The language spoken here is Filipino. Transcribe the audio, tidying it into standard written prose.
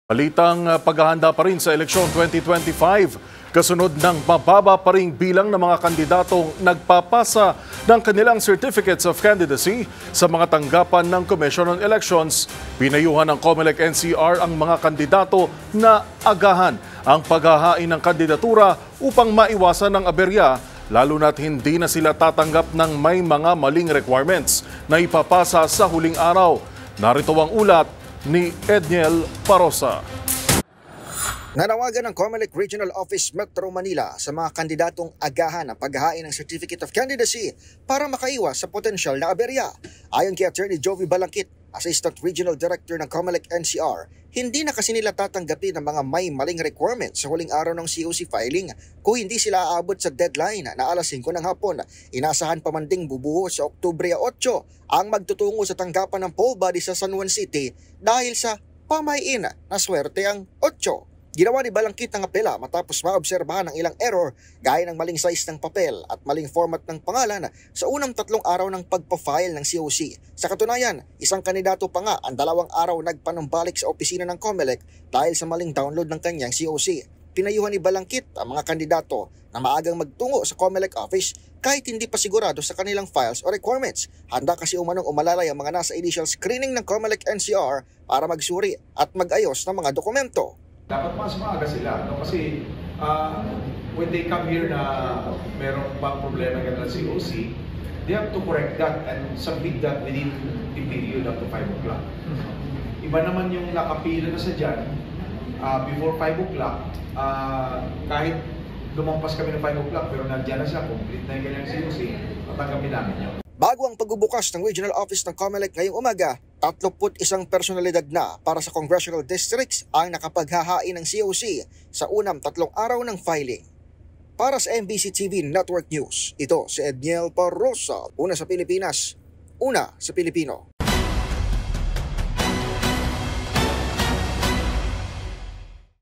Balitang paghahanda pa rin sa eleksyon 2025, kasunod ng mababa pa ring bilang ng mga kandidatong nagpapasa ng kanilang Certificates of Candidacy sa mga tanggapan ng Commission on Elections. Pinayuhan ng COMELEC NCR ang mga kandidato na agahan ang paghahain ng kandidatura upang maiwasan ng aberya, lalo na't hindi na sila tatanggap ng may mga maling requirements na ipapasa sa huling araw. Narito ang ulat ni Edniel Parosa. Nanawagan ng COMELEC Regional Office Metro Manila sa mga kandidatong agahan ang paghahain ng Certificate of Candidacy para makaiwas sa potensyal na aberya. Ayon kay Attorney Jovi Balangkit, Assistant Regional Director ng COMELEC NCR, hindi na kasi nila tatanggapin ang mga may maling requirements sa huling araw ng COC filing kung hindi sila aabot sa deadline na alas 5 ng hapon. Inasahan pa man ding bubuo sa Oktubre 8 ang magtutungo sa tanggapan ng poll body sa San Juan City dahil sa pamahiin na swerte ang 8. Ginawa ni Balangkit ang apela matapos maobserbahan ang ilang error gaya ng maling size ng papel at maling format ng pangalan sa unang 3 araw ng pagpa-file ng COC. Sa katunayan, isang kandidato pa nga ang 2 araw nagpanumbalik sa opisina ng COMELEC dahil sa maling download ng kanyang COC. Pinayuhan ni Balangkit ang mga kandidato na maagang magtungo sa COMELEC office kahit hindi pa sigurado sa kanilang files o requirements. Handa kasi umanong umalalay ang mga nasa initial screening ng COMELEC NCR para magsuri at mag-ayos ng mga dokumento. Dapat mas maaga sila, no? Kasi when they come here na merong bang problema ng COC, they have to correct that and submit that within the period up to 5 o'clock. Iba naman yung nakapila na sa dyan, before 5 o'clock, kahit lumampas kami ng 5 o'clock pero nandiyan na siya, complete na yung kanyang COC, tatanggapin namin yun. Bago ang pagbubukas ng Regional Office ng COMELEC ngayong umaga, 31 personalidad na para sa congressional districts ang nakapaghahain ng COC sa unang 3 araw ng filing. Para sa MBC TV Network News, ito si Edniel Parosa, una sa Pilipinas, una sa Pilipino.